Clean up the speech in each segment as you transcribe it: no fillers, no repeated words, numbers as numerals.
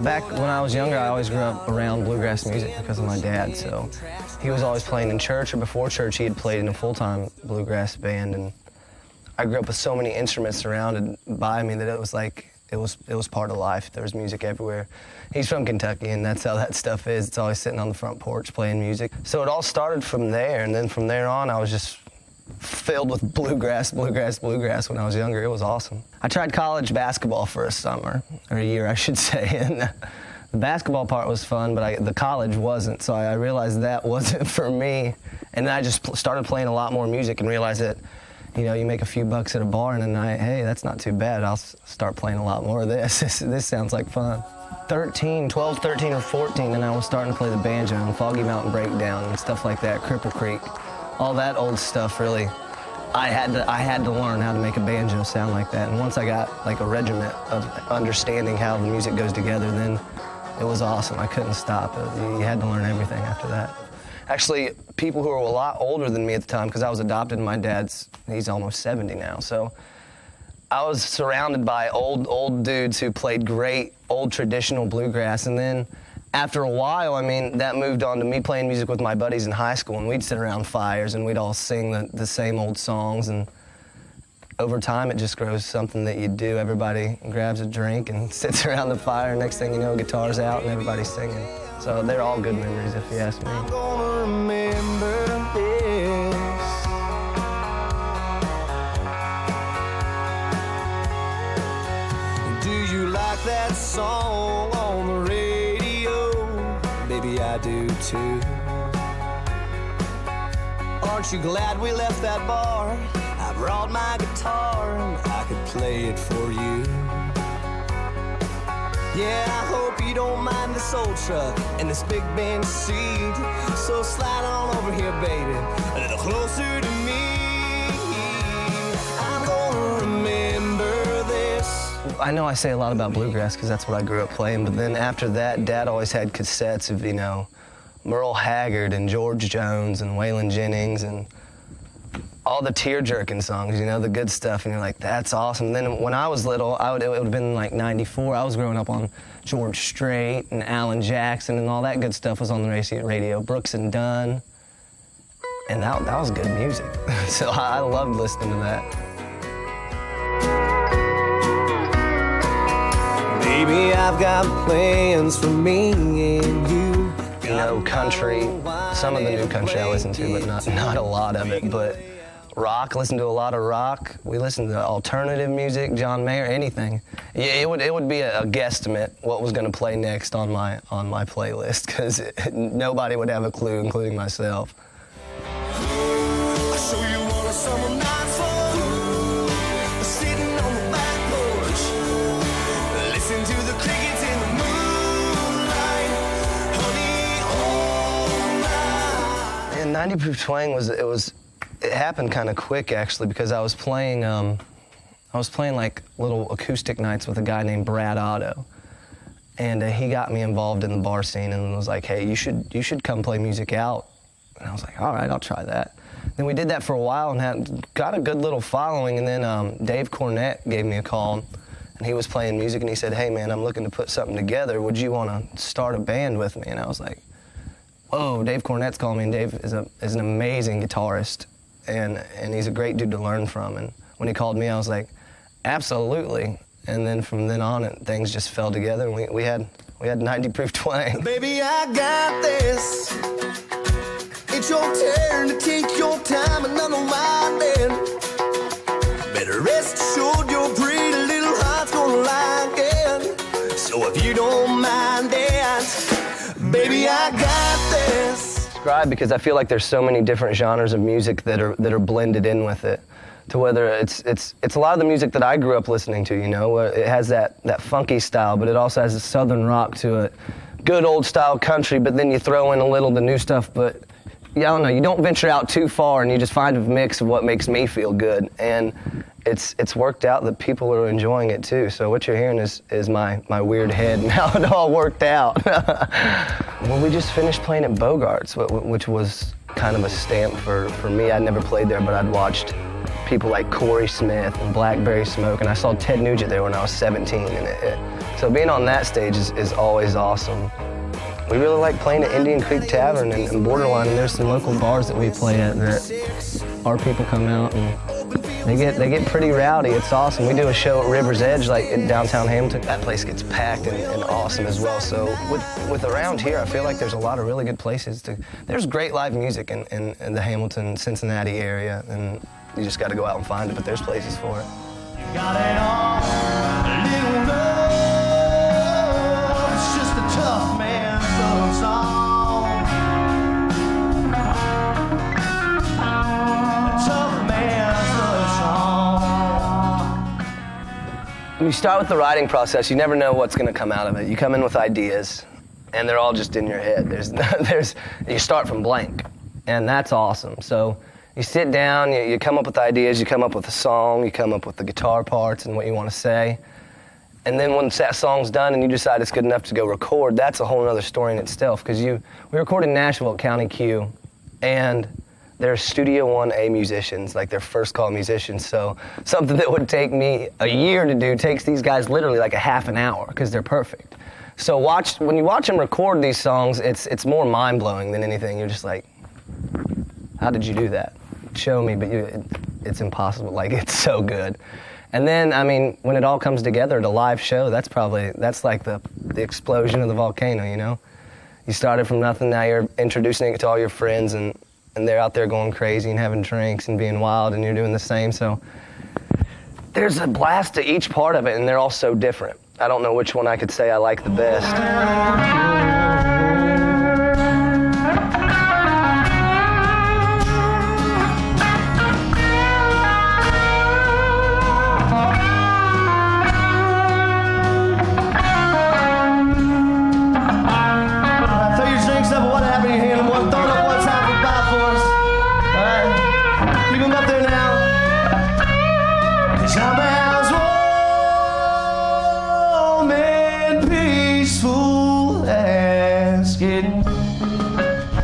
Back when I was younger, I always grew up around bluegrass music because of my dad. So he was always playing in church, or before church, he had played in a full-time bluegrass band. And I grew up with so many instruments surrounded by me that it was like, it was part of life. There was music everywhere. He's from Kentucky, and that's how that stuff is. It's always sitting on the front porch playing music. So it all started from there, and then from there on, I was just filled with bluegrass when I was younger. It was awesome. I tried college basketball for a summer, or a year, I should say, and the basketball part was fun, but the college wasn't, so I realized that wasn't for me. And then I just started playing a lot more music and realized that, you know, you make a few bucks at a bar in a night, hey, that's not too bad. I'll start playing a lot more of this. This sounds like fun. 12, 13, or 14, and I was starting to play the banjo and Foggy Mountain Breakdown and stuff like that, Cripple Creek. All that old stuff, really, I had to learn how to make a banjo sound like that. And once I got like a regiment of understanding how the music goes together, then it was awesome. I couldn't stop. You had to learn everything after that. Actually, people who were a lot older than me at the time, because I was adopted and my dad's, he's almost 70 now, so I was surrounded by old dudes who played great old traditional bluegrass. And then after a while, I mean, that moved on to me playing music with my buddies in high school, and we'd sit around fires and we'd all sing the same old songs, and over time it just grows something that you do. Everybody grabs a drink and sits around the fire, next thing you know, guitar's out and everybody's singing. So they're all good memories, if you ask me. I'm gonna remember this. Do you like that song on the radio? Baby, I do too. Aren't you glad we left that bar? I brought my guitar and I could play it for you. Yeah, I hope you don't mind this old truck and this big bench seat. So slide on over here, baby, a little closer to me. I'm gonna remember this. I know I say a lot about bluegrass because that's what I grew up playing, but then after that, Dad always had cassettes of, you know, Merle Haggard and George Jones and Waylon Jennings and all the tear-jerking songs, you know, the good stuff, and you're like, that's awesome. And then when I was little, it would have been like 94, I was growing up on George Strait and Alan Jackson, and all that good stuff was on the radio, Brooks and Dunn, and that was good music. So I loved listening to that. Baby, I've got plans for me and you. You know, country, some of the new country I listen to, but not a lot of it. But rock, listen to a lot of rock. We listen to alternative music, John Mayer, anything. Yeah, it would be a guesstimate what was going to play next on my playlist, because nobody would have a clue, including myself. I'll show you what a summer night's for. Sitting on the back porch, listen to the crickets in the moonlight, honey, all night. And 90 Proof Twang it happened kind of quick, actually, because I was playing like little acoustic nights with a guy named Brad Otto, and he got me involved in the bar scene and was like, hey, you should come play music out. And I was like, all right, I'll try that. Then we did that for a while and got a good little following, and then Dave Cornett gave me a call, and he was playing music, and he said, hey man, I'm looking to put something together. Would you want to start a band with me? And I was like, whoa, Dave Cornett's calling me, and Dave is an amazing guitarist, and he's a great dude to learn from. And when he called me, I was like, absolutely. And then from then on, things just fell together, and we had 90 Proof Twang. Baby, I got this. It's your turn to take your time and unwinding. Better rest assured your pretty little heart's gonna like it. So if you don't mind dance, baby, I got this. Because I feel like there's so many different genres of music that are blended in with it, to whether it's a lot of the music that I grew up listening to, you know, it has that funky style, but it also has a southern rock to it, good old style country, but then you throw in a little the new stuff, but I don't know, you don't venture out too far, and you just find a mix of what makes me feel good. And it's worked out that people are enjoying it too. So what you're hearing is my weird head and how it all worked out. Well, we just finished playing at Bogart's, which was kind of a stamp for me. I'd never played there, but I'd watched people like Corey Smith and Blackberry Smoke, and I saw Ted Nugent there when I was 17. And so being on that stage is always awesome. We really like playing at Indian Creek Tavern and Borderline, and there's some local bars that we play at that our people come out and they get pretty rowdy. It's awesome. We do a show at River's Edge, like in downtown Hamilton. That place gets packed and awesome as well. So with around here, I feel like there's a lot of really good places there's great live music in the Hamilton, Cincinnati area, and you just got to go out and find it, but there's places for it. You got it all, a little love. It's just a tough man's love song. A tough man's love song. When you start with the writing process, you never know what's going to come out of it. You come in with ideas, and they're all just in your head. You start from blank, and that's awesome. So you sit down, you come up with ideas, you come up with a song, you come up with the guitar parts and what you want to say. And then once that song's done and you decide it's good enough to go record, that's a whole other story in itself. Because we recorded in Nashville at County Q, and they're Studio 1A musicians, like they're first call musicians. So something that would take me a year to do takes these guys literally like a half an hour because they're perfect. So when you watch them record these songs, it's more mind-blowing than anything. You're just like, how did you do that? Show me, but it's impossible. Like, it's so good. And then, I mean, when it all comes together at a live show, that's like the explosion of the volcano, you know? You started from nothing, now you're introducing it to all your friends, and they're out there going crazy and having drinks and being wild, and you're doing the same. So there's a blast to each part of it, and they're all so different. I don't know which one I could say I like the best.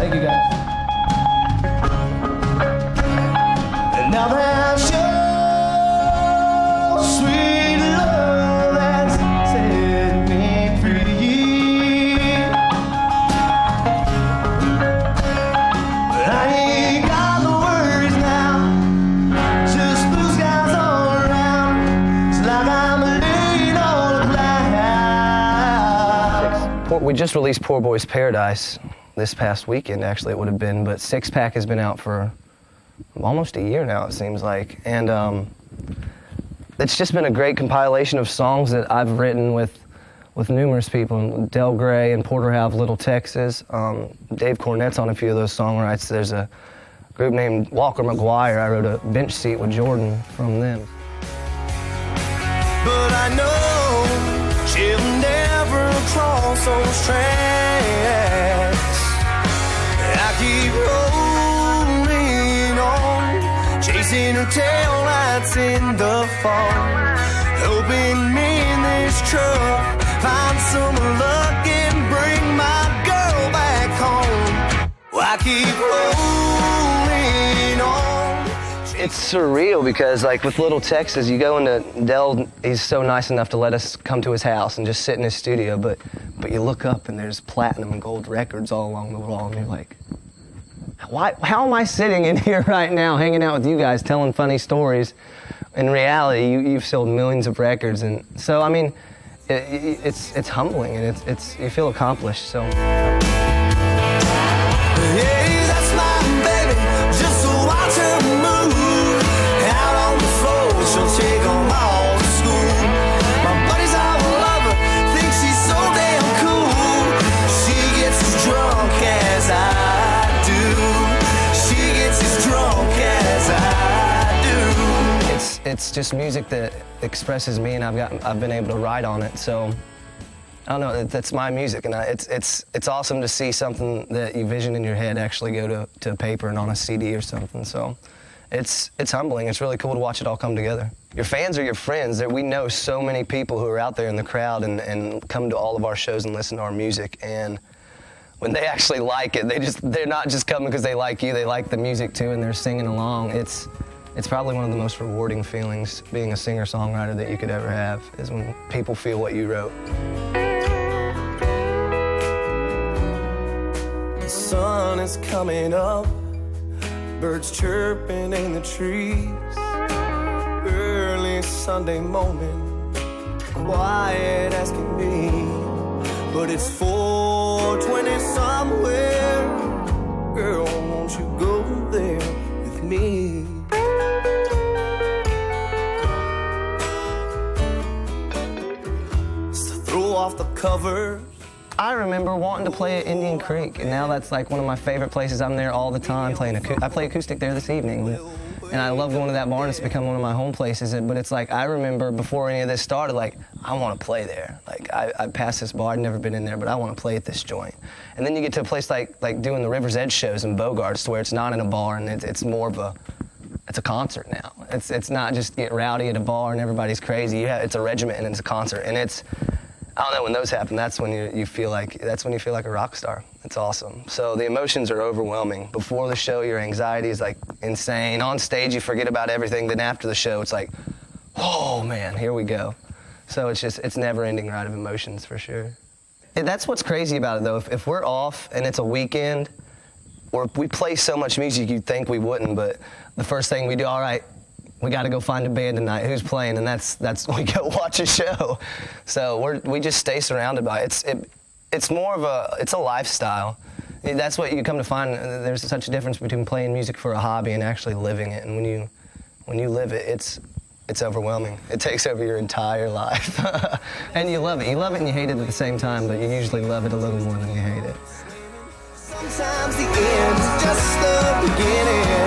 Thank you, guys. And now there's your sweet love that's set me free. But I ain't got no worries now, just blue skies all around. It's like I'm laying on a cloud. We just released Poor Boy's Paradise this past weekend, actually it would have been, but Six Pack has been out for almost a year now, it seems like. And it's just been a great compilation of songs that I've written with numerous people. Del Grey and Porterhouse, Little Texas. Dave Cornett's on a few of those songwrites. There's a group named Walker McGuire. I wrote a bench seat with Jordan from them. But I know she'll never cross those tracks. I keep rolling on, chasing her tail lights in the fall, hoping me in this truck find some luck and bring my girl back home. I keep rolling on. It's surreal because, like, with Little Texas, you go into Del, he's so nice enough to let us come to his house and just sit in his studio, but you look up and there's platinum and gold records all along the wall, and you're like, how am I sitting in here right now hanging out with you guys telling funny stories? In reality, you've sold millions of records, and so, I mean, it's humbling, and it's you feel accomplished, so. Hey, that's my baby, just to watch her move. Out on the floor, she'll take them all to school. My buddies all love her, think she's so damn cool. She gets as drunk as I do. She gets as drunk as I do. It's just music that expresses me, and I've been able to write on it, so I don't know, that's my music, and it's awesome to see something that you vision in your head actually go to paper and on a CD or something. So it's humbling. It's really cool to watch it all come together. Your fans are your friends. We know so many people who are out there in the crowd and come to all of our shows and listen to our music, and when they actually like it, they're not just coming because they like you, they like the music too, and they're singing along. It's probably one of the most rewarding feelings, being a singer-songwriter, that you could ever have, is when people feel what you wrote. The sun is coming up, birds chirping in the trees. Early Sunday morning, quiet as can be, but it's 4:20 somewhere. Girl, won't you go there with me? So throw off the covers. I remember wanting to play at Indian Creek, and now that's like one of my favorite places. I'm there all the time playing I play acoustic there this evening, and I love going to that barn. It's become one of my home places. But it's like, I remember before any of this started, like, I want to play there. Like, I passed this bar, I'd never been in there, but I want to play at this joint. And then you get to a place like doing the River's Edge shows in Bogarts, where it's not in a bar, and it's more of it's a concert now. It's not just get rowdy at a bar and everybody's crazy. It's a regiment and it's a concert, and I don't know, when those happen, that's when you feel like a rock star. It's awesome. So the emotions are overwhelming. Before the show, your anxiety is like insane. On stage, you forget about everything. Then after the show, it's like, oh man, here we go. So it's never-ending ride of emotions for sure. And that's what's crazy about it though. If we're off and it's a weekend, or we play so much music you'd think we wouldn't, but the first thing we do, all right, we got to go find a band tonight. Who's playing? And that's we go watch a show. So we just stay surrounded by it. It's more of a lifestyle. That's what you come to find. There's such a difference between playing music for a hobby and actually living it. And when you live it, it's overwhelming. It takes over your entire life. And you love it. You love it and you hate it at the same time, but you usually love it a little more than you hate it. Sometimes the end is just the beginning.